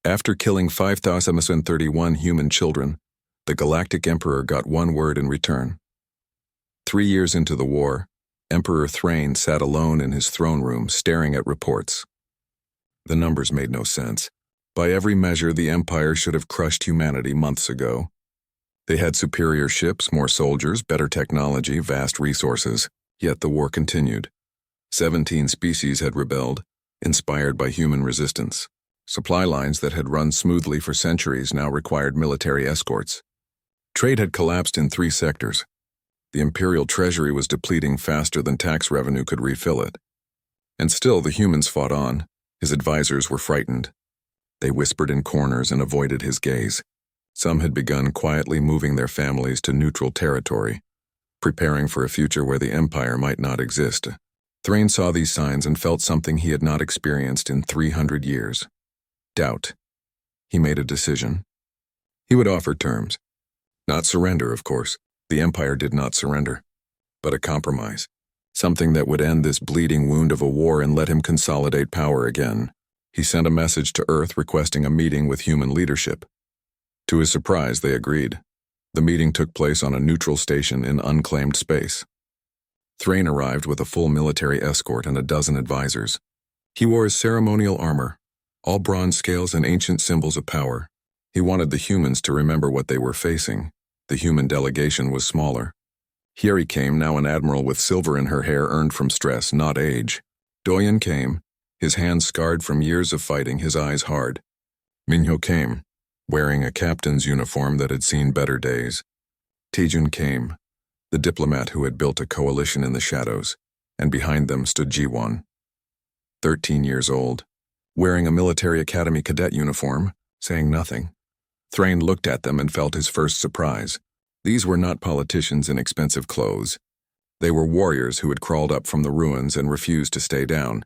After killing 5,031 human children, the Galactic Emperor got one word in return. 3 years into the war, Emperor Thrain sat alone in his throne room staring at reports. The numbers made no sense. By every measure, the Empire should have crushed humanity months ago. They had superior ships, more soldiers, better technology, vast resources, yet the war continued. 17 species had rebelled, inspired by human resistance. Supply lines that had run smoothly for centuries now required military escorts. Trade had collapsed in 3 sectors. The Imperial treasury was depleting faster than tax revenue could refill it. And still the humans fought on. His advisors were frightened. They whispered in corners and avoided his gaze. Some had begun quietly moving their families to neutral territory, preparing for a future where the Empire might not exist. Thrain saw these signs and felt something he had not experienced in 300 years. Doubt. He made a decision. He would offer terms. Not surrender, of course. The Empire did not surrender. But a compromise. Something that would end this bleeding wound of a war and let him consolidate power again. He sent a message to Earth requesting a meeting with human leadership. To his surprise, they agreed. The meeting took place on a neutral station in unclaimed space. Thrain arrived with a full military escort and a dozen advisors. He wore his ceremonial armor, all bronze scales and ancient symbols of power. He wanted the humans to remember what they were facing. The human delegation was smaller. Here he came, now an admiral with silver in her hair earned from stress, not age. Doyen came, his hands scarred from years of fighting, his eyes hard. Minho came, wearing a captain's uniform that had seen better days. Taejun came, the diplomat who had built a coalition in the shadows, and behind them stood Jiwon. 13 years old, wearing a military academy cadet uniform, saying nothing. Thrain looked at them and felt his first surprise. These were not politicians in expensive clothes. They were warriors who had crawled up from the ruins and refused to stay down.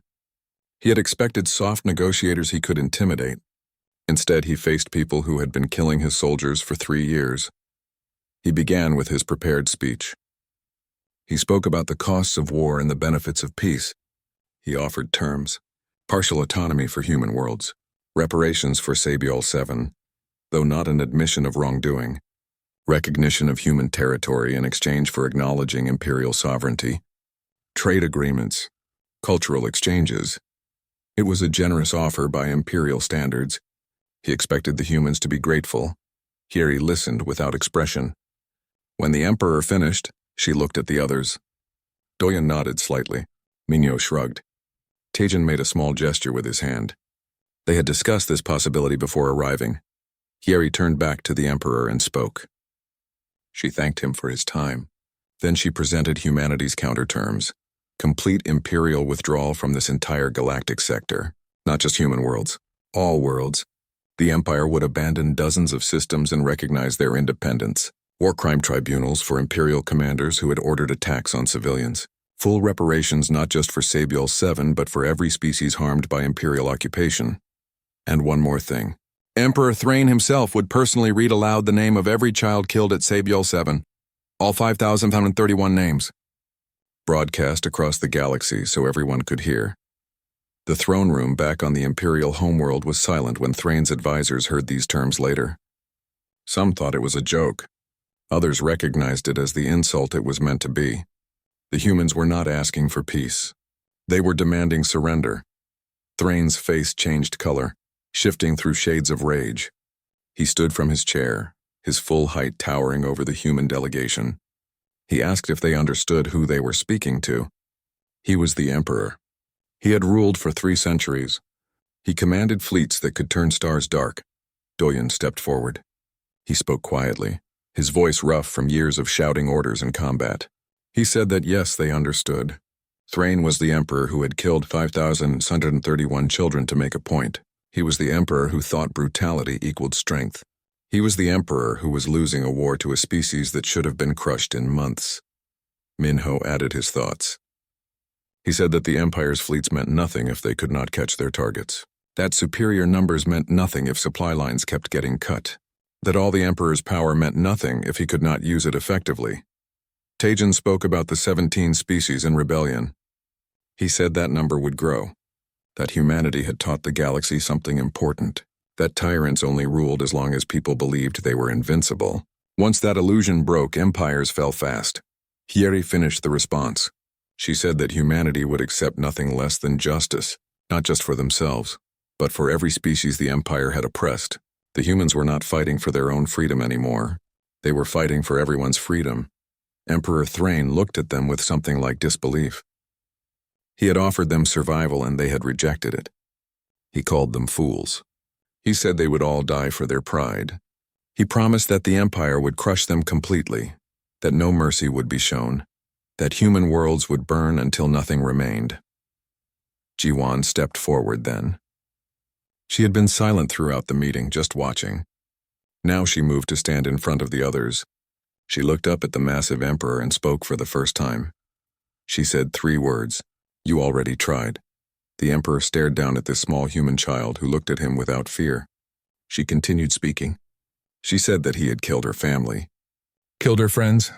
He had expected soft negotiators he could intimidate. Instead, he faced people who had been killing his soldiers for 3 years. He began with his prepared speech. He spoke about the costs of war and the benefits of peace. He offered terms: partial autonomy for human worlds, reparations for Sabiol 7, though not an admission of wrongdoing, recognition of human territory in exchange for acknowledging imperial sovereignty, trade agreements, cultural exchanges. It was a generous offer by imperial standards. He expected the humans to be grateful. Here he listened without expression. When the Emperor finished, she looked at the others. Doyen nodded slightly. Minho shrugged. Taejun made a small gesture with his hand. They had discussed this possibility before arriving. Here he turned back to the Emperor and spoke. She thanked him for his time. Then she presented humanity's counterterms. Complete imperial withdrawal from this entire galactic sector. Not just human worlds. All worlds. The Empire would abandon dozens of systems and recognize their independence. War crime tribunals for imperial commanders who had ordered attacks on civilians. Full reparations not just for Sabiol 7 but for every species harmed by imperial occupation. And one more thing. Emperor Thrain himself would personally read aloud the name of every child killed at Sabiol 7. All 5,031 names. Broadcast across the galaxy so everyone could hear. The throne room back on the Imperial homeworld was silent when Thrain's advisors heard these terms later. Some thought it was a joke. Others recognized it as the insult it was meant to be. The humans were not asking for peace. They were demanding surrender. Thrain's face changed color, shifting through shades of rage. He stood from his chair, his full height towering over the human delegation. He asked if they understood who they were speaking to. He was the Emperor. He had ruled for 3 centuries. He commanded fleets that could turn stars dark. Doyen stepped forward. He spoke quietly, his voice rough from years of shouting orders in combat. He said that yes, they understood. Thrain was the Emperor who had killed 5,131 children to make a point. He was the Emperor who thought brutality equaled strength. He was the Emperor who was losing a war to a species that should have been crushed in months. Minho added his thoughts. He said that the Empire's fleets meant nothing if they could not catch their targets. That superior numbers meant nothing if supply lines kept getting cut. That all the Emperor's power meant nothing if he could not use it effectively. Taejun spoke about the 17 species in rebellion. He said that number would grow. That humanity had taught the galaxy something important. that tyrants only ruled as long as people believed they were invincible. Once that illusion broke, empires fell fast. Hieri finished the response. She said that humanity would accept nothing less than justice, not just for themselves, but for every species the empire had oppressed. The humans were not fighting for their own freedom anymore. They were fighting for everyone's freedom. Emperor Thrain looked at them with something like disbelief. He had offered them survival and they had rejected it. He called them fools. He said they would all die for their pride. He promised that the empire would crush them completely, that no mercy would be shown, that human worlds would burn until nothing remained. Jiwan stepped forward then. She had been silent throughout the meeting, just watching. Now she moved to stand in front of the others. She looked up at the massive emperor and spoke for the first time. She said 3 words, "You already tried." The emperor stared down at this small human child who looked at him without fear. She continued speaking. She said that he had killed her family, killed her friends,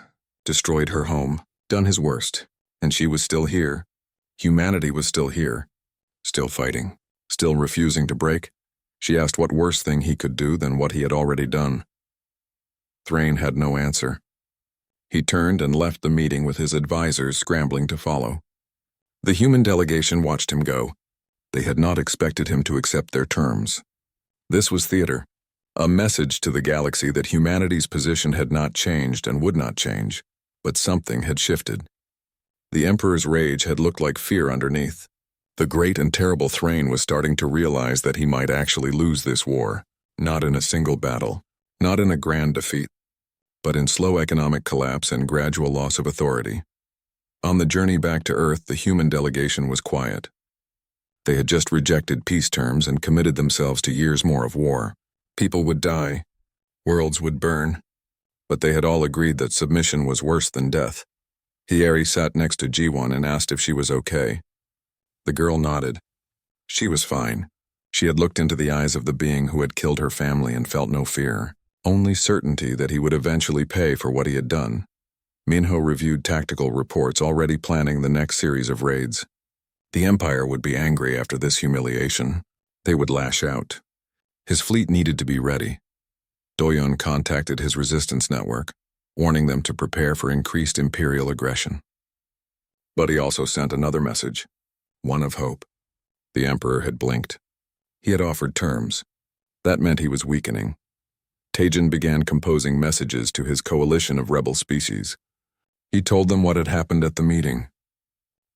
destroyed her home, done his worst, and she was still here. Humanity was still here, still fighting, still refusing to break. She asked what worse thing he could do than what he had already done. Thrain had no answer. He turned and left the meeting with his advisors scrambling to follow. The human delegation watched him go. They had not expected him to accept their terms. This was theater, a message to the galaxy that humanity's position had not changed and would not change, but something had shifted. The Emperor's rage had looked like fear underneath. The great and terrible Thrain was starting to realize that he might actually lose this war, not in a single battle, not in a grand defeat, but in slow economic collapse and gradual loss of authority. On the journey back to Earth, the human delegation was quiet. They had just rejected peace terms and committed themselves to years more of war. People would die, worlds would burn, but they had all agreed that submission was worse than death. Hieri sat next to Jiwan and asked if she was okay. The girl nodded. She was fine. She had looked into the eyes of the being who had killed her family and felt no fear, only certainty that he would eventually pay for what he had done. Minho reviewed tactical reports, already planning the next series of raids. The Empire would be angry after this humiliation. They would lash out. His fleet needed to be ready. Doyon contacted his resistance network, warning them to prepare for increased imperial aggression. But he also sent another message, one of hope. The Emperor had blinked. He had offered terms. That meant he was weakening. Tajin began composing messages to his coalition of rebel species. He told them what had happened at the meeting,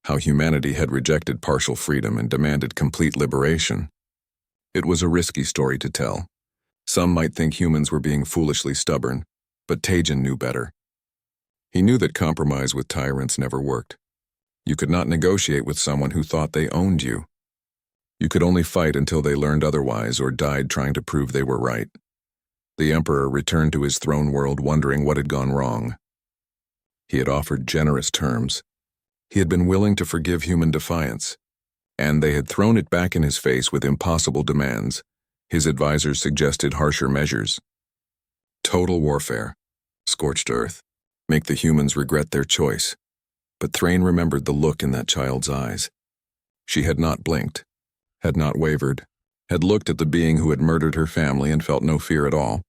how humanity had rejected partial freedom and demanded complete liberation. It was a risky story to tell. Some might think humans were being foolishly stubborn, but Tajin knew better. He knew that compromise with tyrants never worked. You could not negotiate with someone who thought they owned you. You could only fight until they learned otherwise or died trying to prove they were right. The Emperor returned to his throne world wondering what had gone wrong. He had offered generous terms. He had been willing to forgive human defiance, and they had thrown it back in his face with impossible demands. His advisors suggested harsher measures. Total warfare, scorched earth, make the humans regret their choice. But Thrain remembered the look in that child's eyes. She had not blinked, had not wavered, had looked at the being who had murdered her family and felt no fear at all.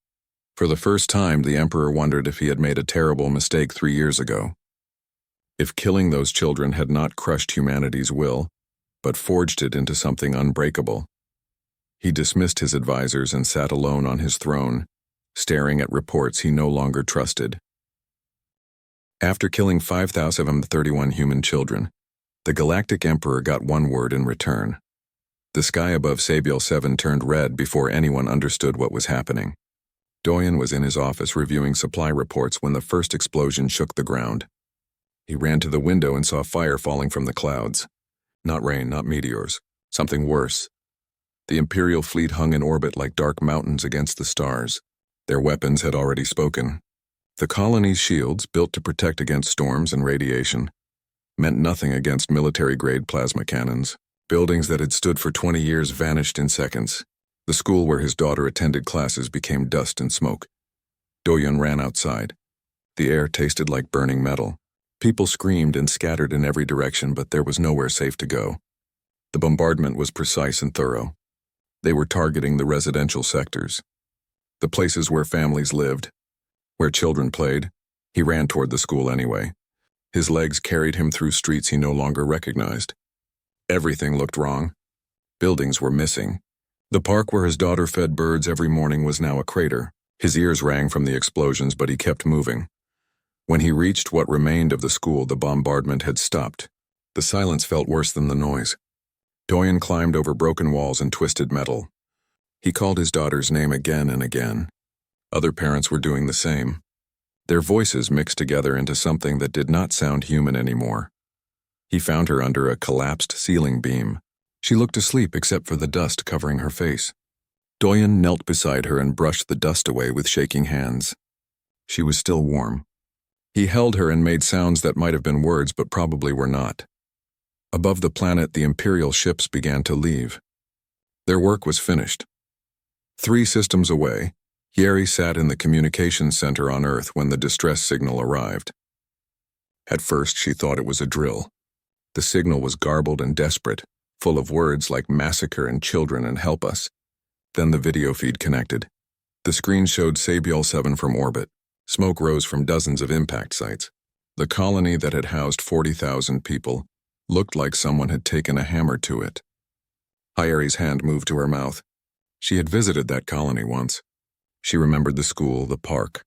For the first time, the Emperor wondered if he had made a terrible mistake 3 years ago. If killing those children had not crushed humanity's will, but forged it into something unbreakable. He dismissed his advisors and sat alone on his throne, staring at reports he no longer trusted. After killing 5,031 human children, the Galactic Emperor got one word in return. The sky above Sabiel 7 turned red before anyone understood what was happening. Doyon was in his office reviewing supply reports when the first explosion shook the ground. He ran to the window and saw fire falling from the clouds. Not rain, not meteors. Something worse. The Imperial fleet hung in orbit like dark mountains against the stars. Their weapons had already spoken. The colony's shields, built to protect against storms and radiation, meant nothing against military-grade plasma cannons. Buildings that had stood for 20 years vanished in seconds. The school where his daughter attended classes became dust and smoke. Doyon ran outside. The air tasted like burning metal. People screamed and scattered in every direction, but there was nowhere safe to go. The bombardment was precise and thorough. They were targeting the residential sectors, the places where families lived, where children played. He ran toward the school anyway. His legs carried him through streets he no longer recognized. Everything looked wrong. Buildings were missing. The park where his daughter fed birds every morning was now a crater. His ears rang from the explosions, but he kept moving. When he reached what remained of the school, the bombardment had stopped. The silence felt worse than the noise. Doyen climbed over broken walls and twisted metal. He called his daughter's name again and again. Other parents were doing the same. Their voices mixed together into something that did not sound human anymore. He found her under a collapsed ceiling beam. She looked asleep except for the dust covering her face. Doyen knelt beside her and brushed the dust away with shaking hands. She was still warm. He held her and made sounds that might have been words but probably were not. Above the planet, the Imperial ships began to leave. Their work was finished. 3 systems away, Yeri sat in the communications center on Earth when the distress signal arrived. At first, she thought it was a drill. The signal was garbled and desperate, full of words like massacre and children and help us. Then the video feed connected. The screen showed Sabiol 7 from orbit. Smoke rose from dozens of impact sites. The colony that had housed 40,000 people looked like someone had taken a hammer to it. Hayeri's hand moved to her mouth. She had visited that colony once. She remembered the school, the park,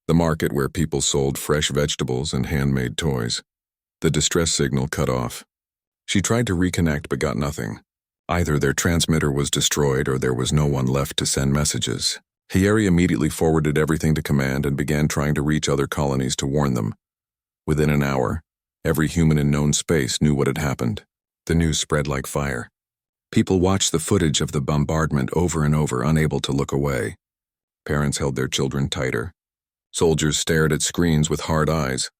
the market where people sold fresh vegetables and handmade toys. The distress signal cut off. She tried to reconnect but got nothing. Either their transmitter was destroyed or there was no one left to send messages. Hayeri immediately forwarded everything to command and began trying to reach other colonies to warn them. Within an hour, every human in known space knew what had happened. The news spread like fire. People watched the footage of the bombardment over and over, unable to look away. Parents held their children tighter. Soldiers stared at screens with hard eyes.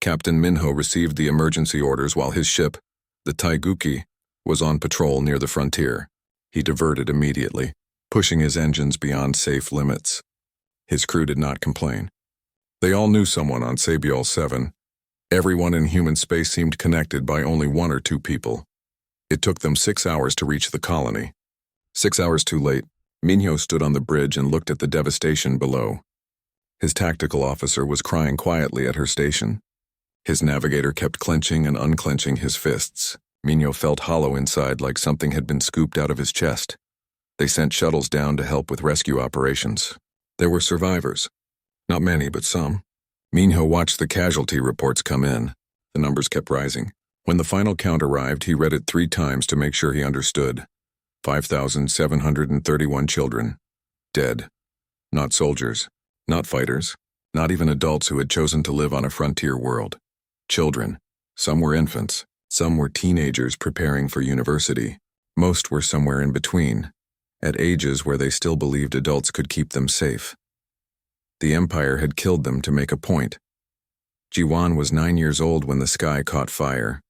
Captain Minho received the emergency orders while his ship, the Taiguchi, was on patrol near the frontier. He diverted immediately, pushing his engines beyond safe limits. His crew did not complain. They all knew someone on Sabiol 7. Everyone in human space seemed connected by only 1 or 2 people. It took them 6 hours to reach the colony. 6 hours too late, Minho stood on the bridge and looked at the devastation below. His tactical officer was crying quietly at her station. His navigator kept clenching and unclenching his fists. Minho felt hollow inside, like something had been scooped out of his chest. They sent shuttles down to help with rescue operations. There were survivors. Not many, but some. Minho watched the casualty reports come in. The numbers kept rising. When the final count arrived, he read it 3 times to make sure he understood. 5,731 children. Dead. Not soldiers. Not fighters. Not even adults who had chosen to live on a frontier world. Children. Some were infants. Some were teenagers preparing for university. Most were somewhere in between, at ages where they still believed adults could keep them safe. The Empire had killed them to make a point. Jiwan was 9 years old when the sky caught fire.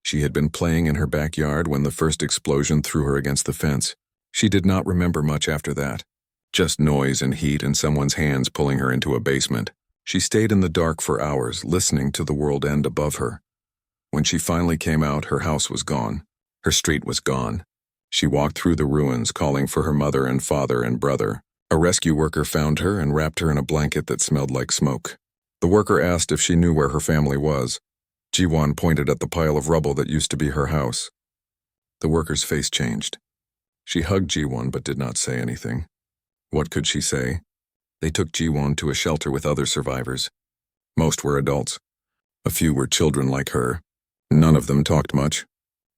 She had been playing in her backyard when the first explosion threw her against the fence. She did not remember much after that. Just noise and heat and someone's hands pulling her into a basement. She stayed in the dark for hours, listening to the world end above her. When she finally came out, her house was gone. Her street was gone. She walked through the ruins, calling for her mother and father and brother. A rescue worker found her and wrapped her in a blanket that smelled like smoke. The worker asked if she knew where her family was. Jiwan pointed at the pile of rubble that used to be her house. The worker's face changed. She hugged Jiwan but did not say anything. What could she say? They took Jiwan to a shelter with other survivors. Most were adults. A few were children like her. None of them talked much.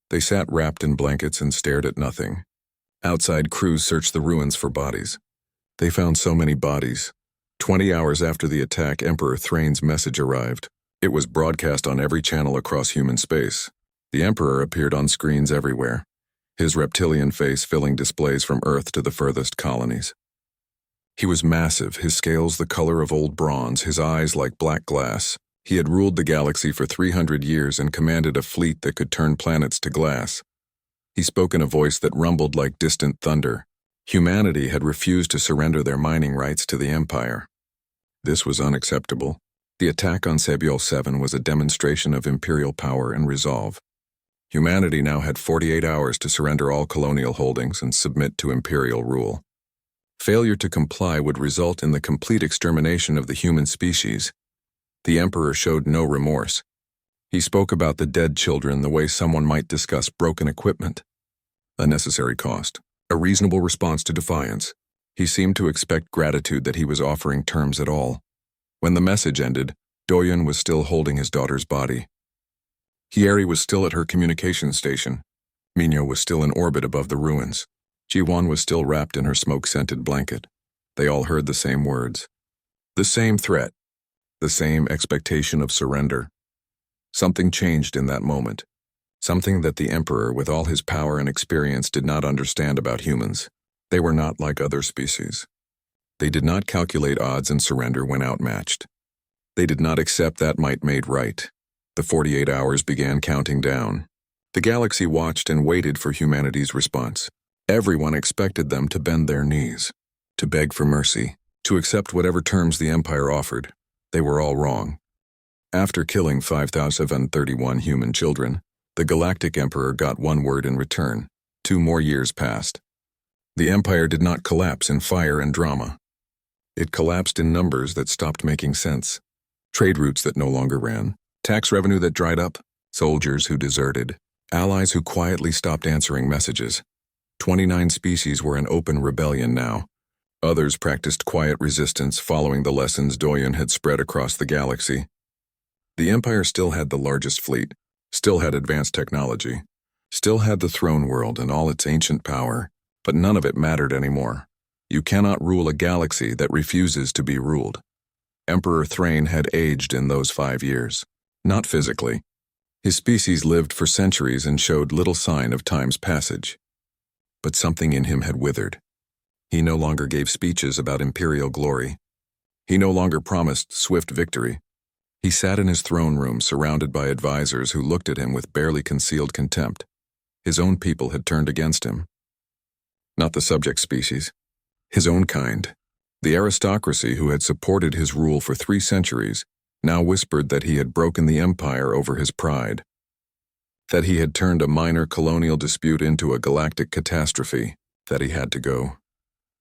They sat wrapped in blankets and stared at nothing. Outside crews searched the ruins for bodies. They found so many bodies. 20 hours after the attack, Emperor Thrane's message arrived. It was broadcast on every channel across human space. The Emperor appeared on screens everywhere, his reptilian face filling displays from Earth to the furthest colonies. He was massive, his scales the color of old bronze, his eyes like black glass. He had ruled the galaxy for 300 years and commanded a fleet that could turn planets to glass. He spoke in a voice that rumbled like distant thunder. Humanity had refused to surrender their mining rights to the Empire. This was unacceptable. The attack on Sabiol 7 was a demonstration of Imperial power and resolve. Humanity now had 48 hours to surrender all colonial holdings and submit to imperial rule. Failure to comply would result in the complete extermination of the human species. The Emperor showed no remorse. He spoke about the dead children the way someone might discuss broken equipment. A necessary cost, a reasonable response to defiance. He seemed to expect gratitude that he was offering terms at all. When the message ended, Doyen was still holding his daughter's body. Hieri was still at her communications station. Minho was still in orbit above the ruins. Jiwan was still wrapped in her smoke-scented blanket. They all heard the same words. The same threat. The same expectation of surrender. Something changed in that moment. Something that the Emperor, with all his power and experience, did not understand about humans. They were not like other species. They did not calculate odds and surrender when outmatched. They did not accept that might made right. The 48 hours began counting down. The galaxy watched and waited for humanity's response. Everyone expected them to bend their knees, to beg for mercy, to accept whatever terms the Empire offered. They were all wrong. After killing 5,031 human children, the Galactic Emperor got one word in return. 2 more years passed. The Empire did not collapse in fire and drama. It collapsed in numbers that stopped making sense. Trade routes that no longer ran. Tax revenue that dried up, soldiers who deserted, allies who quietly stopped answering messages. 29 species were in open rebellion now. Others practiced quiet resistance following the lessons Doyen had spread across the galaxy. The Empire still had the largest fleet, still had advanced technology, still had the throne world and all its ancient power, but none of it mattered anymore. You cannot rule a galaxy that refuses to be ruled. Emperor Thrain had aged in those 5 years. Not physically. His species lived for centuries and showed little sign of time's passage. But something in him had withered. He no longer gave speeches about imperial glory. He no longer promised swift victory. He sat in his throne room surrounded by advisors who looked at him with barely concealed contempt. His own people had turned against him. Not the subject species. His own kind. The aristocracy who had supported his rule for 3 centuries now whispered that he had broken the empire over his pride, that he had turned a minor colonial dispute into a galactic catastrophe, that he had to go.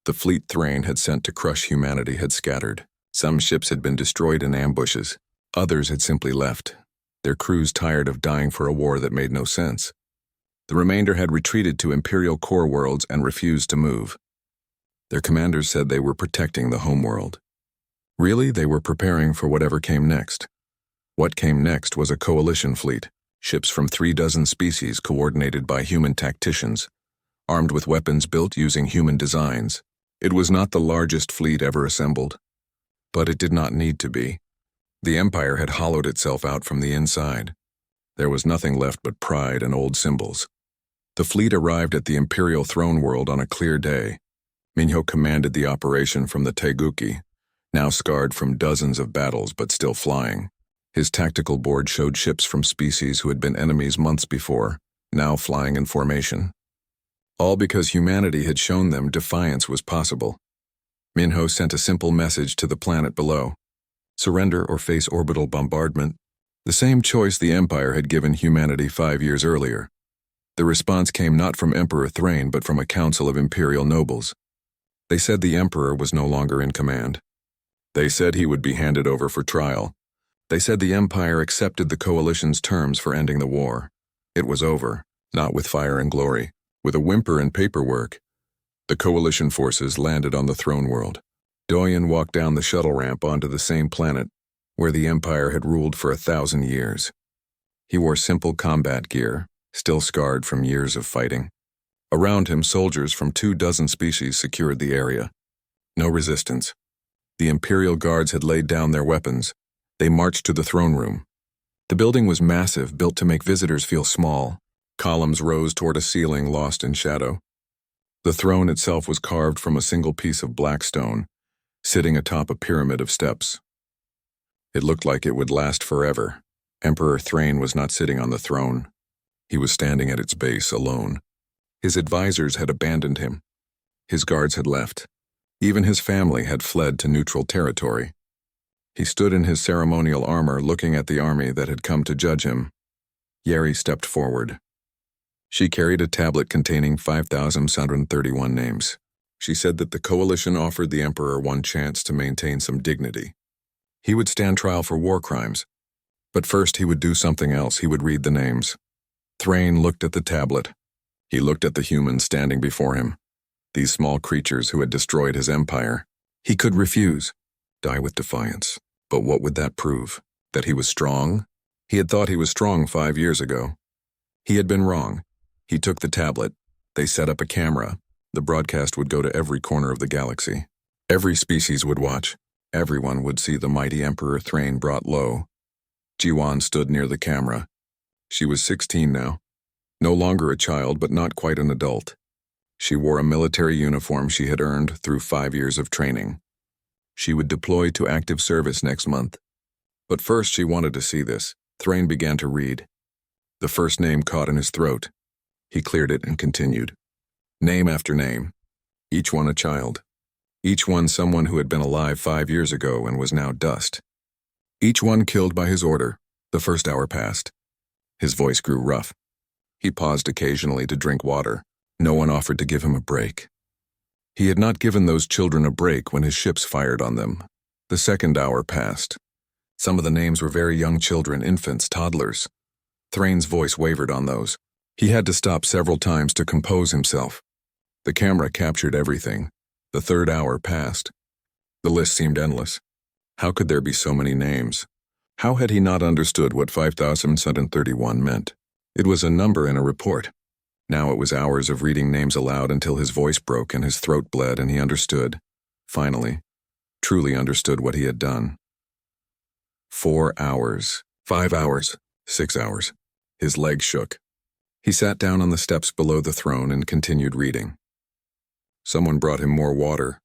The fleet Thrain had sent to crush humanity had scattered. Some ships had been destroyed in ambushes. Others had simply left, their crews tired of dying for a war that made no sense. The remainder had retreated to Imperial core worlds and refused to move. Their commanders said they were protecting the homeworld. Really, they were preparing for whatever came next. What came next was a coalition fleet, ships from 36 species coordinated by human tacticians, armed with weapons built using human designs. It was not the largest fleet ever assembled, but it did not need to be. The Empire had hollowed itself out from the inside. There was nothing left but pride and old symbols. The fleet arrived at the Imperial throne world on a clear day. Minho commanded the operation from the Teguki, now scarred from dozens of battles but still flying. His tactical board showed ships from species who had been enemies months before, now flying in formation. All because humanity had shown them defiance was possible. Minho sent a simple message to the planet below. Surrender or face orbital bombardment. The same choice the Empire had given humanity 5 years earlier. The response came not from Emperor Thrain but from a council of imperial nobles. They said the Emperor was no longer in command. They said he would be handed over for trial. They said the Empire accepted the coalition's terms for ending the war. It was over, not with fire and glory, with a whimper and paperwork. The coalition forces landed on the throne world. Doyen walked down the shuttle ramp onto the same planet where the Empire had ruled for 1,000 years. He wore simple combat gear, still scarred from years of fighting. Around him, soldiers from 24 species secured the area. No resistance. The Imperial guards had laid down their weapons. They marched to the throne room. The building was massive, built to make visitors feel small. Columns rose toward a ceiling lost in shadow. The throne itself was carved from a single piece of black stone, sitting atop a pyramid of steps. It looked like it would last forever. Emperor Thrain was not sitting on the throne. He was standing at its base alone. His advisors had abandoned him. His guards had left. Even his family had fled to neutral territory. He stood in his ceremonial armor looking at the army that had come to judge him. Yeri stepped forward. She carried a tablet containing 5,731 names. She said that the coalition offered the Emperor one chance to maintain some dignity. He would stand trial for war crimes, but first he would do something else. He would read the names. Thrain looked at the tablet. He looked at the humans standing before him, these small creatures who had destroyed his empire. He could refuse, die with defiance. But what would that prove? That he was strong? He had thought he was strong 5 years ago. He had been wrong. He took the tablet. They set up a camera. The broadcast would go to every corner of the galaxy. Every species would watch. Everyone would see the mighty Emperor Thrain brought low. Jiwan stood near the camera. She was 16 now. No longer a child, but not quite an adult. She wore a military uniform she had earned through 5 years of training. She would deploy to active service next month. But first she wanted to see this. Thrain began to read. The first name caught in his throat. He cleared it and continued. Name after name. Each one a child. Each one someone who had been alive 5 years ago and was now dust. Each one killed by his order. The first hour passed. His voice grew rough. He paused occasionally to drink water. No one offered to give him a break. He had not given those children a break when his ships fired on them. The second hour passed. Some of the names were very young children, infants, toddlers. Thrain's voice wavered on those. He had to stop several times to compose himself. The camera captured everything. The third hour passed. The list seemed endless. How could there be so many names? How had he not understood what 5,731 meant? It was a number in a report. Now it was hours of reading names aloud until his voice broke and his throat bled and he understood. Finally, truly understood what he had done. 4 hours, 5 hours, 6 hours. His legs shook. He sat down on the steps below the throne and continued reading. Someone brought him more water.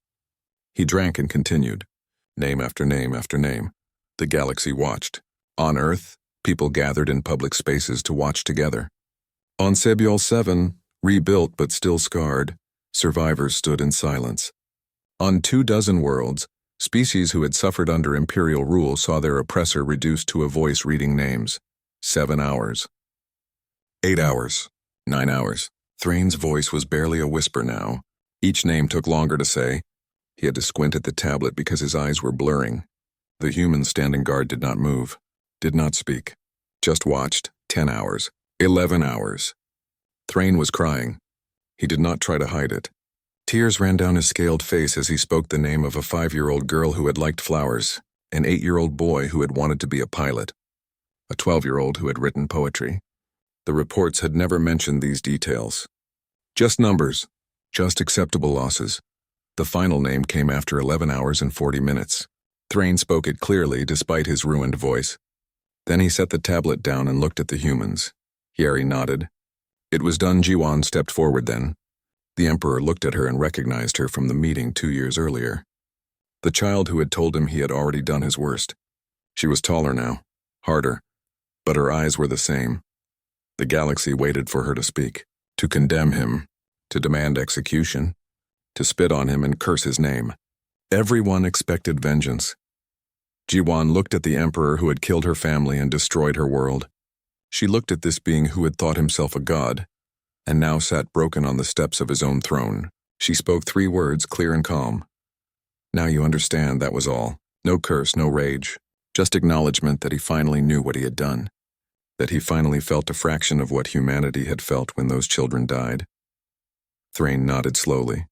He drank and continued. Name after name after name. The galaxy watched. On Earth, people gathered in public spaces to watch together. On Sebiol 7, rebuilt but still scarred, survivors stood in silence. On 24 worlds, species who had suffered under imperial rule saw their oppressor reduced to a voice reading names. 7 hours. 8 hours. 9 hours. Thrain's voice was barely a whisper now. Each name took longer to say. He had to squint at the tablet because his eyes were blurring. The humans standing guard did not move, did not speak, just watched. 10 hours. 11 hours. Thrain was crying. He did not try to hide it. Tears ran down his scaled face as he spoke the name of a 5-year-old girl who had liked flowers, an 8-year-old boy who had wanted to be a pilot, a 12-year-old who had written poetry. The reports had never mentioned these details. Just numbers, just acceptable losses. The final name came after 11 hours and 40 minutes. Thrain spoke it clearly despite his ruined voice. Then he set the tablet down and looked at the humans. Yeri nodded. It was done. Jiwan stepped forward then. The Emperor looked at her and recognized her from the meeting 2 years earlier. The child who had told him he had already done his worst. She was taller now, harder, but her eyes were the same. The galaxy waited for her to speak, to condemn him, to demand execution, to spit on him and curse his name. Everyone expected vengeance. Jiwan looked at the Emperor who had killed her family and destroyed her world. She looked at this being who had thought himself a god, and now sat broken on the steps of his own throne. She spoke 3 words, clear and calm. Now you understand, that was all. No curse, no rage, just acknowledgement that he finally knew what he had done, that he finally felt a fraction of what humanity had felt when those children died. Thrain nodded slowly.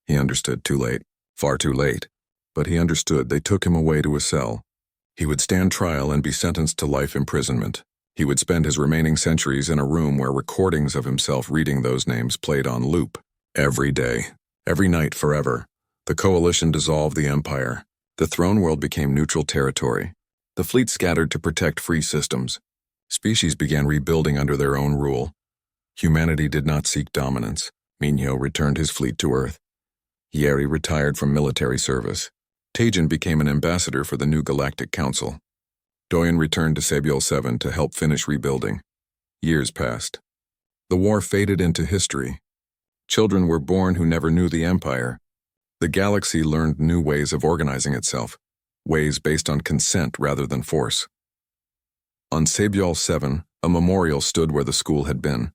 He understood too late, far too late, but he understood. They took him away to a cell. He would stand trial and be sentenced to life imprisonment. He would spend his remaining centuries in a room where recordings of himself reading those names played on loop. Every day, every night, forever. The coalition dissolved the empire. The throne world became neutral territory. The fleet scattered to protect free systems. Species began rebuilding under their own rule. Humanity did not seek dominance. Minho returned his fleet to Earth. Yeri retired from military service. Tajin became an ambassador for the new Galactic Council. Doyen returned to Sebiol 7 to help finish rebuilding. Years passed. The war faded into history. Children were born who never knew the Empire. The galaxy learned new ways of organizing itself, ways based on consent rather than force. On Sebiol 7, a memorial stood where the school had been.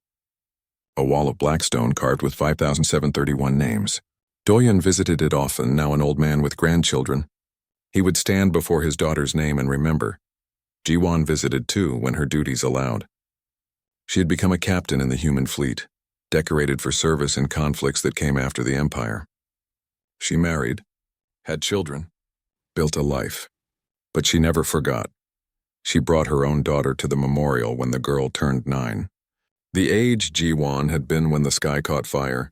a wall of black stone carved with 5,731 names. Doyen visited it often, now an old man with grandchildren. He would stand before his daughter's name and remember. Jiwon visited too, when her duties allowed. She had become a captain in the human fleet, decorated for service in conflicts that came after the Empire. She married, had children, built a life. But she never forgot. She brought her own daughter to the memorial when the girl turned 9. The age Jiwon had been when the sky caught fire.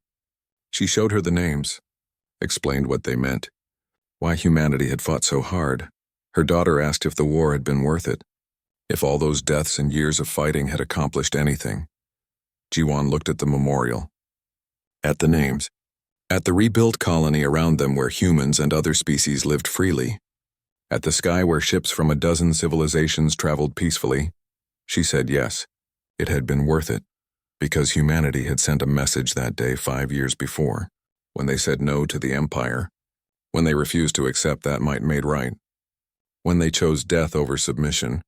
She showed her the names, explained what they meant, why humanity had fought so hard. Her daughter asked if the war had been worth it, if all those deaths and years of fighting had accomplished anything. Jiwon looked at the memorial, at the names, at the rebuilt colony around them where humans and other species lived freely, at the sky where ships from a dozen civilizations traveled peacefully. She said yes, it had been worth it, because humanity had sent a message that day 5 years before, when they said no to the Empire, when they refused to accept that might made right, when they chose death over submission.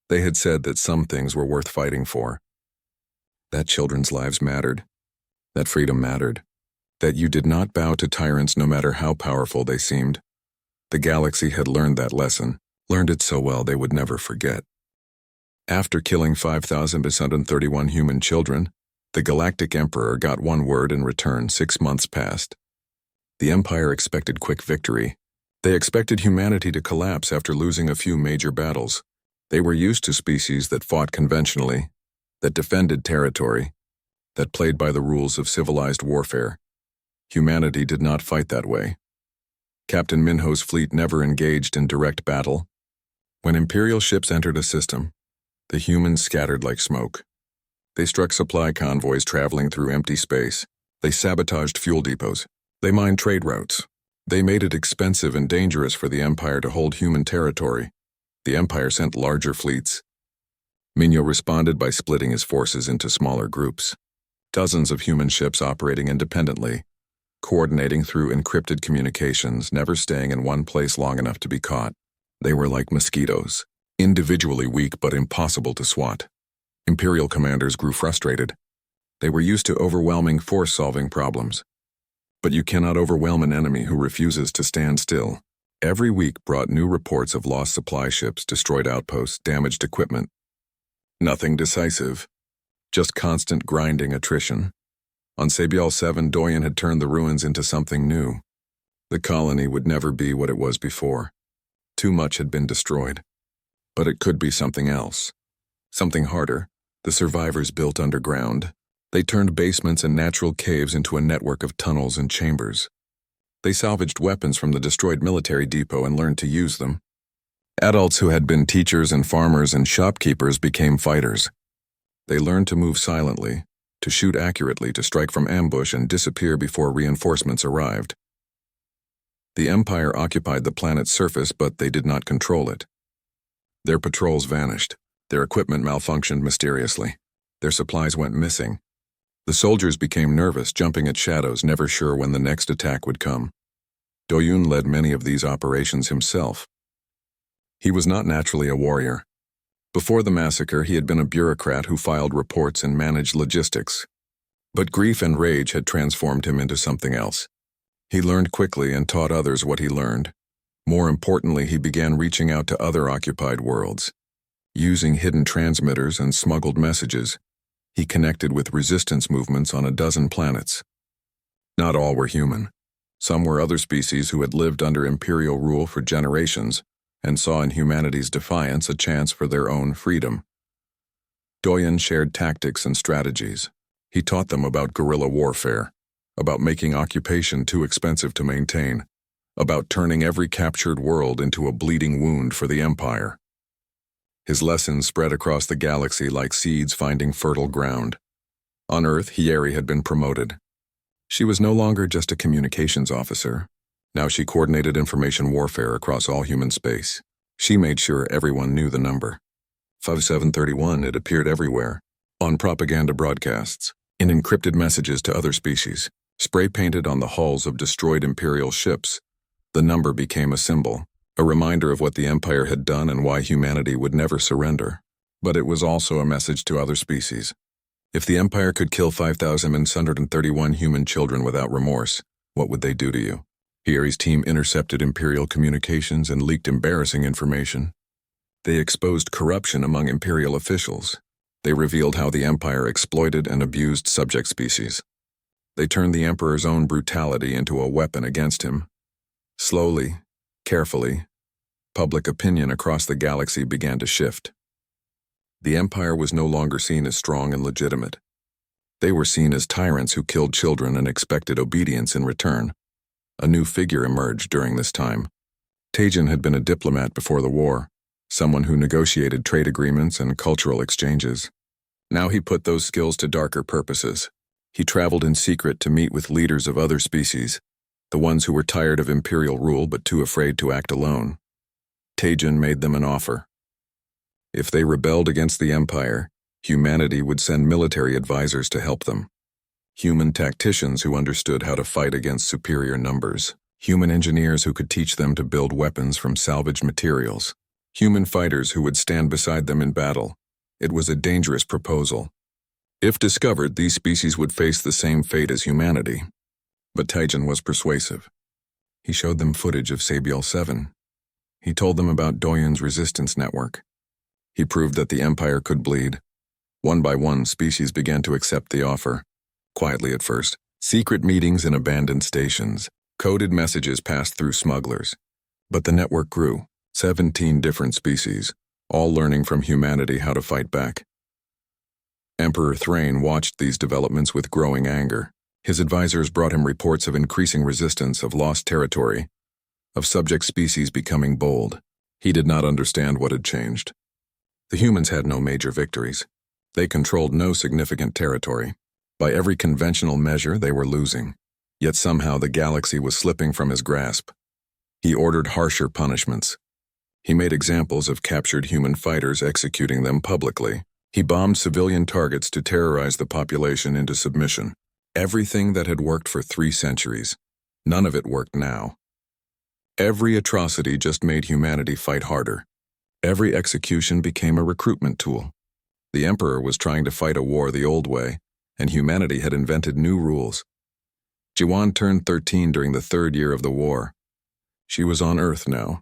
They had said that some things were worth fighting for, that children's lives mattered, that freedom mattered, that you did not bow to tyrants no matter how powerful they seemed. The galaxy had learned that lesson, learned it so well they would never forget. After killing 5,631 human children, the Galactic Emperor got one word in return. 6 months passed. The Empire expected quick victory. They expected humanity to collapse after losing a few major battles. They were used to species that fought conventionally, that defended territory, that played by the rules of civilized warfare. Humanity did not fight that way. Captain Minho's fleet never engaged in direct battle. When Imperial ships entered a system, the humans scattered like smoke. They struck supply convoys traveling through empty space. They sabotaged fuel depots. They mined trade routes. They made it expensive and dangerous for the Empire to hold human territory. The Empire sent larger fleets. Minho responded by splitting his forces into smaller groups. Dozens of human ships operating independently, coordinating through encrypted communications, never staying in one place long enough to be caught. They were like mosquitoes, individually weak but impossible to swat. Imperial commanders grew frustrated. They were used to overwhelming force-solving problems. But you cannot overwhelm an enemy who refuses to stand still. Every week brought new reports of lost supply ships, destroyed outposts, damaged equipment. Nothing decisive, just constant grinding attrition. On Sabial 7, Doyen had turned the ruins into something new. The colony would never be what it was before. Too much had been destroyed. But it could be something else. Something harder. The survivors built underground. They turned basements and natural caves into a network of tunnels and chambers. They salvaged weapons from the destroyed military depot and learned to use them. Adults who had been teachers and farmers and shopkeepers became fighters. They learned to move silently, to shoot accurately, to strike from ambush and disappear before reinforcements arrived. The Empire occupied the planet's surface, but they did not control it. Their patrols vanished. Their equipment malfunctioned mysteriously. Their supplies went missing. The soldiers became nervous, jumping at shadows, never sure when the next attack would come. Doyun led many of these operations himself. He was not naturally a warrior. Before the massacre, he had been a bureaucrat who filed reports and managed logistics. But grief and rage had transformed him into something else. He learned quickly and taught others what he learned. More importantly, he began reaching out to other occupied worlds. Using hidden transmitters and smuggled messages, he connected with resistance movements on a dozen planets. Not all were human. Some were other species who had lived under imperial rule for generations and saw in humanity's defiance a chance for their own freedom. Doyen shared tactics and strategies. He taught them about guerrilla warfare, about making occupation too expensive to maintain, about turning every captured world into a bleeding wound for the Empire. His lessons spread across the galaxy like seeds finding fertile ground. On Earth, Hiyeri had been promoted. She was no longer just a communications officer. Now she coordinated information warfare across all human space. She made sure everyone knew the number. 5731, it appeared everywhere. On propaganda broadcasts, in encrypted messages to other species, spray-painted on the hulls of destroyed Imperial ships. The number became a symbol, a reminder of what the Empire had done and why humanity would never surrender. But it was also a message to other species. If the Empire could kill 5,731 human children without remorse, what would they do to you? Hier's team intercepted Imperial communications and leaked embarrassing information. They exposed corruption among Imperial officials. They revealed how the Empire exploited and abused subject species. They turned the Emperor's own brutality into a weapon against him. Slowly, carefully, public opinion across the galaxy began to shift. The Empire was no longer seen as strong and legitimate. They were seen as tyrants who killed children and expected obedience in return. A new figure emerged during this time. Tajan had been a diplomat before the war, someone who negotiated trade agreements and cultural exchanges. Now he put those skills to darker purposes. He traveled in secret to meet with leaders of other species, the ones who were tired of Imperial rule but too afraid to act alone. Tajan made them an offer. If they rebelled against the Empire, humanity would send military advisors to help them. Human tacticians who understood how to fight against superior numbers. Human engineers who could teach them to build weapons from salvaged materials. Human fighters who would stand beside them in battle. It was a dangerous proposal. If discovered, these species would face the same fate as humanity. But Tajan was persuasive. He showed them footage of Sabiel 7. He told them about Doyen's resistance network. He proved that the Empire could bleed. One by one, species began to accept the offer. Quietly at first, secret meetings in abandoned stations, coded messages passed through smugglers. But the network grew, 17 different species, all learning from humanity how to fight back. Emperor Thrain watched these developments with growing anger. His advisors brought him reports of increasing resistance, of lost territory, of subject species becoming bold. He did not understand what had changed. The humans had no major victories. They controlled no significant territory. By every conventional measure, they were losing. Yet somehow the galaxy was slipping from his grasp. He ordered harsher punishments. He made examples of captured human fighters, executing them publicly. He bombed civilian targets to terrorize the population into submission. Everything that had worked for 3 centuries, none of it worked now. Every atrocity just made humanity fight harder. Every execution became a recruitment tool. The Emperor was trying to fight a war the old way, and humanity had invented new rules. Jiwan turned 13 during the 3rd year of the war. She was on Earth now,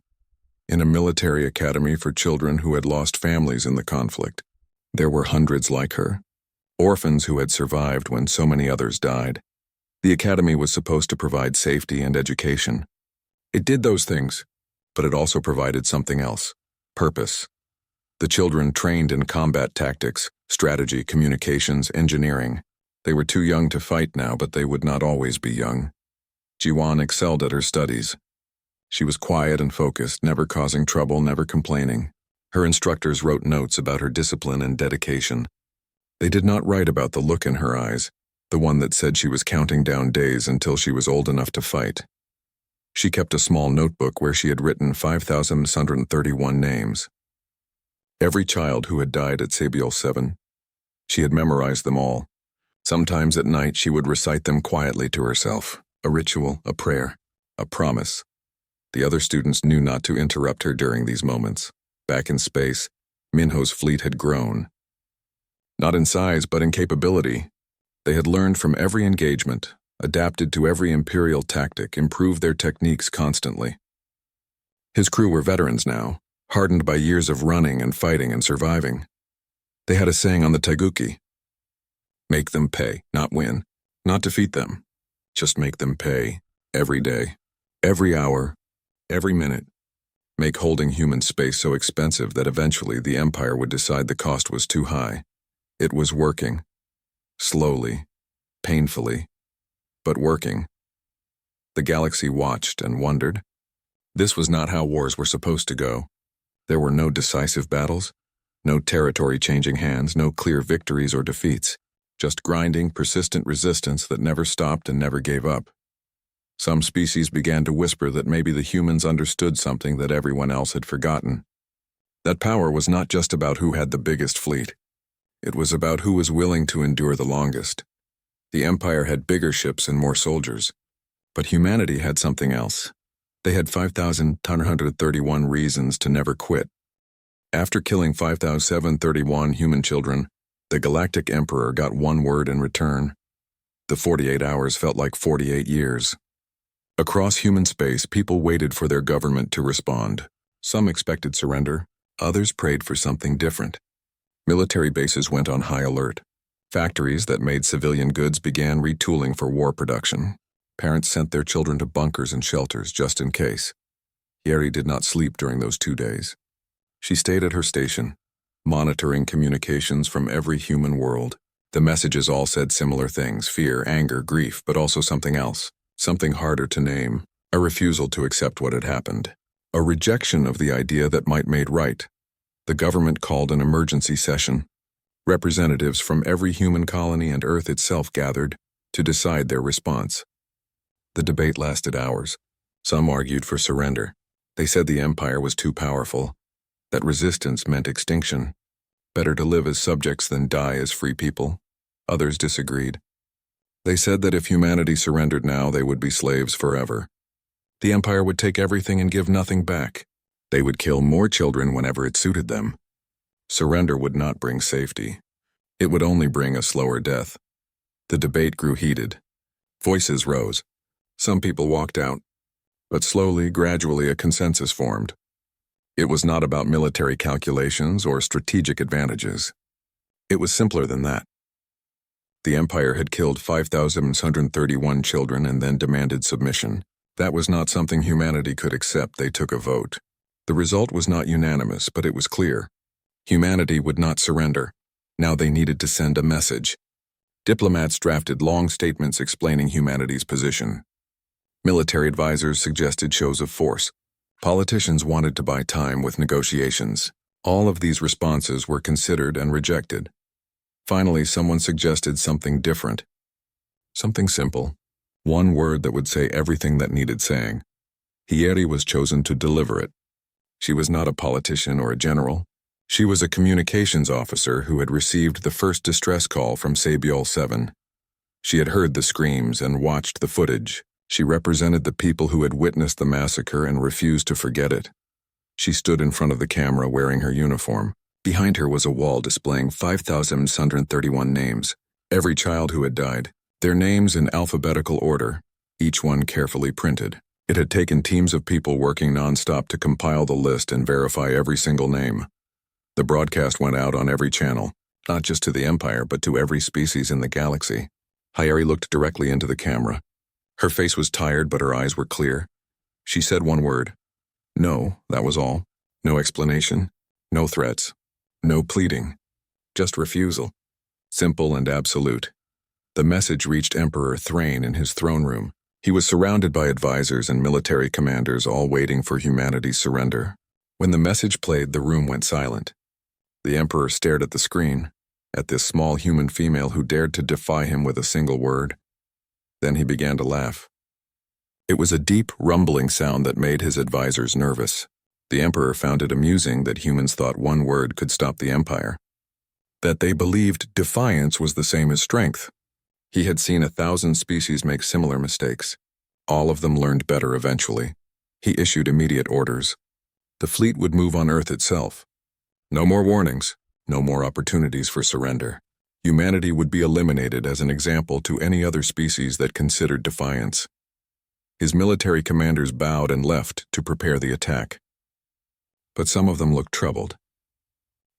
in a military academy for children who had lost families in the conflict. There were hundreds like her, orphans who had survived when so many others died. The academy was supposed to provide safety and education. It did those things, but it also provided something else: purpose. The children trained in combat tactics, strategy, communications, engineering. They were too young to fight now, but they would not always be young. Jiwan excelled at her studies. She was quiet and focused, never causing trouble, never complaining. Her instructors wrote notes about her discipline and dedication. They did not write about the look in her eyes, the one that said she was counting down days until she was old enough to fight. She kept a small notebook where she had written 5,631 names. Every child who had died at Sabiel 7. She had memorized them all. Sometimes at night she would recite them quietly to herself, a ritual, a prayer, a promise. The other students knew not to interrupt her during these moments. Back in space, Minho's fleet had grown. Not in size, but in capability. They had learned from every engagement, adapted to every Imperial tactic, improved their techniques constantly. His crew were veterans now, hardened by years of running and fighting and surviving. They had a saying on the Taiguchi: make them pay, not win, not defeat them. Just make them pay, every day, every hour, every minute. Make holding human space so expensive that eventually the Empire would decide the cost was too high. It was working. Slowly, painfully, but working. The galaxy watched and wondered. This was not how wars were supposed to go. There were no decisive battles, no territory changing hands, no clear victories or defeats, just grinding, persistent resistance that never stopped and never gave up. Some species began to whisper that maybe the humans understood something that everyone else had forgotten. That power was not just about who had the biggest fleet. It was about who was willing to endure the longest. The Empire had bigger ships and more soldiers, but humanity had something else. They had 5,931 reasons to never quit. After killing 5,731 human children, The Galactic Emperor got one word in return. The 48 hours felt like 48 years. Across human space, people waited for their government to respond. Some expected surrender, others prayed for something different. Military bases went on high alert. Factories that made civilian goods began retooling for war production. Parents sent their children to bunkers and shelters just in case. Yeri did not sleep during those 2 days. She stayed at her station, monitoring communications from every human world. The messages all said similar things: fear, anger, grief, but also something else, something harder to name, a refusal to accept what had happened, a rejection of the idea that might made right. The government called an emergency session. Representatives from every human colony and Earth itself gathered to decide their response. The debate lasted hours. Some argued for surrender. They said the Empire was too powerful, that resistance meant extinction. Better to live as subjects than die as free people. Others disagreed. They said that if humanity surrendered now, they would be slaves forever. The Empire would take everything and give nothing back. They would kill more children whenever it suited them. Surrender would not bring safety. It would only bring a slower death. The debate grew heated. Voices rose. Some people walked out. But slowly, gradually, a consensus formed. It was not about military calculations or strategic advantages. It was simpler than that. The Empire had killed 5,131 children and then demanded submission. That was not something humanity could accept. They took a vote. The result was not unanimous, but it was clear. Humanity would not surrender. Now they needed to send a message. Diplomats drafted long statements explaining humanity's position. Military advisors suggested shows of force. Politicians wanted to buy time with negotiations. All of these responses were considered and rejected. Finally, someone suggested something different. Something simple. One word that would say everything that needed saying. Yeri was chosen to deliver it. She was not a politician or a general. She was a communications officer who had received the first distress call from Sabiol 7. She had heard the screams and watched the footage. She represented the people who had witnessed the massacre and refused to forget it. She stood in front of the camera wearing her uniform. Behind her was a wall displaying 5,131 names, every child who had died, their names in alphabetical order, each one carefully printed. It had taken teams of people working non-stop to compile the list and verify every single name. The broadcast went out on every channel, not just to the Empire, but to every species in the galaxy. Yeri looked directly into the camera. Her face was tired, but her eyes were clear. She said one word. No, that was all. No explanation, no threats, no pleading. Just refusal. Simple and absolute. The message reached Emperor Thrain in his throne room. He was surrounded by advisors and military commanders, all waiting for humanity's surrender. When the message played, the room went silent. The Emperor stared at the screen, at this small human female who dared to defy him with a single word. Then he began to laugh. It was a deep, rumbling sound that made his advisors nervous. The Emperor found it amusing that humans thought one word could stop the Empire. That they believed defiance was the same as strength. He had seen 1,000 species make similar mistakes. All of them learned better eventually. He issued immediate orders. The fleet would move on Earth itself. No more warnings, no more opportunities for surrender. Humanity would be eliminated as an example to any other species that considered defiance. His military commanders bowed and left to prepare the attack. But some of them looked troubled.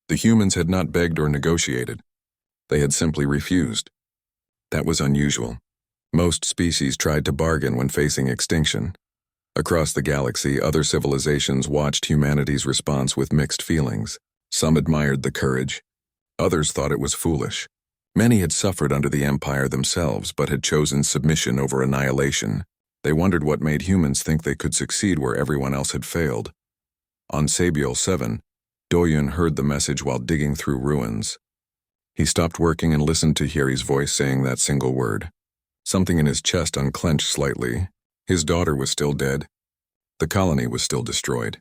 The humans had not begged or negotiated. They had simply refused. That was unusual. Most species tried to bargain when facing extinction. Across the galaxy, other civilizations watched humanity's response with mixed feelings. Some admired the courage. Others thought it was foolish. Many had suffered under the Empire themselves, but had chosen submission over annihilation. They wondered what made humans think they could succeed where everyone else had failed. On Sabiol 7, Doyun heard the message while digging through ruins. He stopped working and listened to Yeri's voice saying that single word. Something in his chest unclenched slightly. His daughter was still dead. The colony was still destroyed.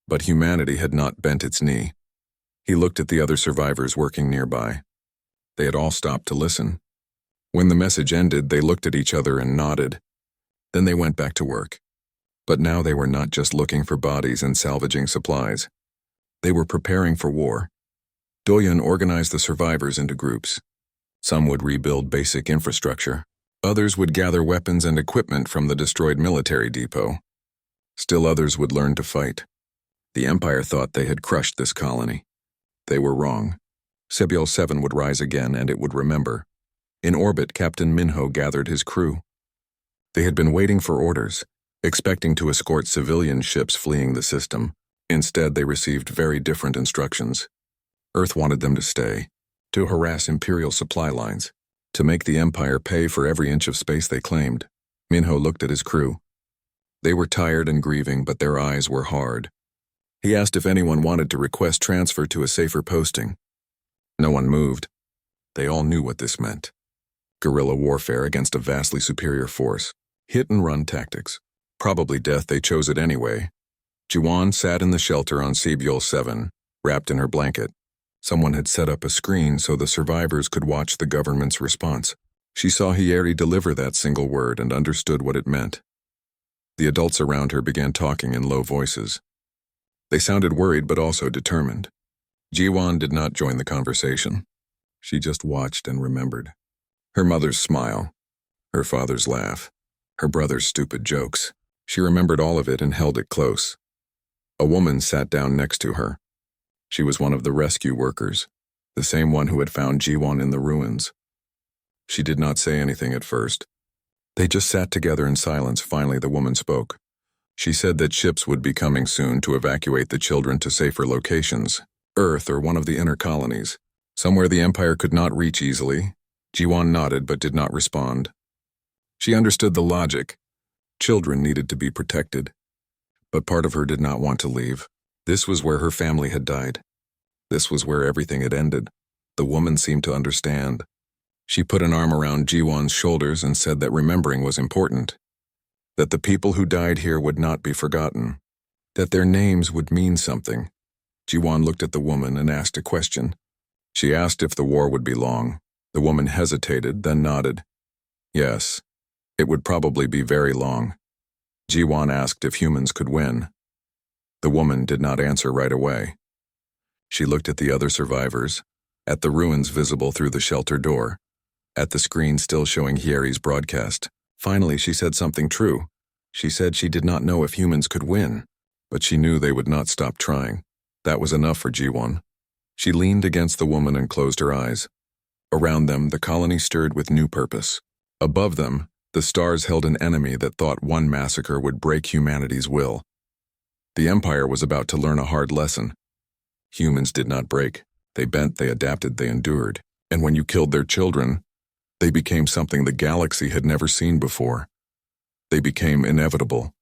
But humanity had not bent its knee. He looked at the other survivors working nearby. They had all stopped to listen. When the message ended, they looked at each other and nodded. Then they went back to work. But now they were not just looking for bodies and salvaging supplies. They were preparing for war. Doyen organized the survivors into groups. Some would rebuild basic infrastructure. Others would gather weapons and equipment from the destroyed military depot. Still others would learn to fight. The Empire thought they had crushed this colony. They were wrong. Sebiol 7 would rise again, and it would remember. In orbit, Captain Minho gathered his crew. They had been waiting for orders, expecting to escort civilian ships fleeing the system. Instead, they received very different instructions. Earth wanted them to stay, to harass Imperial supply lines, to make the Empire pay for every inch of space they claimed. Minho looked at his crew. They were tired and grieving, but their eyes were hard. He asked if anyone wanted to request transfer to a safer posting. No one moved. They all knew what this meant. Guerrilla warfare against a vastly superior force. Hit-and-run tactics. Probably death, they chose it anyway. Jiwan sat in the shelter on Sebiol 7, wrapped in her blanket. Someone had set up a screen so the survivors could watch the government's response. She saw Hieri deliver that single word and understood what it meant. The adults around her began talking in low voices. They sounded worried but also determined. Jiwan did not join the conversation. She just watched and remembered. Her mother's smile, her father's laugh, her brother's stupid jokes. She remembered all of it and held it close. A woman sat down next to her. She was one of the rescue workers, the same one who had found Jiwan in the ruins. She did not say anything at first. They just sat together in silence. Finally, the woman spoke. She said that ships would be coming soon to evacuate the children to safer locations, Earth or one of the inner colonies, somewhere the Empire could not reach easily. Jiwan nodded but did not respond. She understood the logic. Children needed to be protected. But part of her did not want to leave. This was where her family had died. This was where everything had ended. The woman seemed to understand. She put an arm around Jiwan's shoulders and said that remembering was important. That the people who died here would not be forgotten. That their names would mean something. Jiwan looked at the woman and asked a question. She asked if the war would be long. The woman hesitated, then nodded. Yes, it would probably be very long. Jiwan asked if humans could win. The woman did not answer right away. She looked at the other survivors, at the ruins visible through the shelter door, at the screen still showing Hieri's broadcast. Finally, she said something true. She said she did not know if humans could win, but she knew they would not stop trying. That was enough for Jiwan. She leaned against the woman and closed her eyes. Around them, the colony stirred with new purpose. Above them, the stars held an enemy that thought one massacre would break humanity's will. The Empire was about to learn a hard lesson. Humans did not break. They bent, they adapted, they endured. And when you killed their children, they became something the galaxy had never seen before. They became inevitable.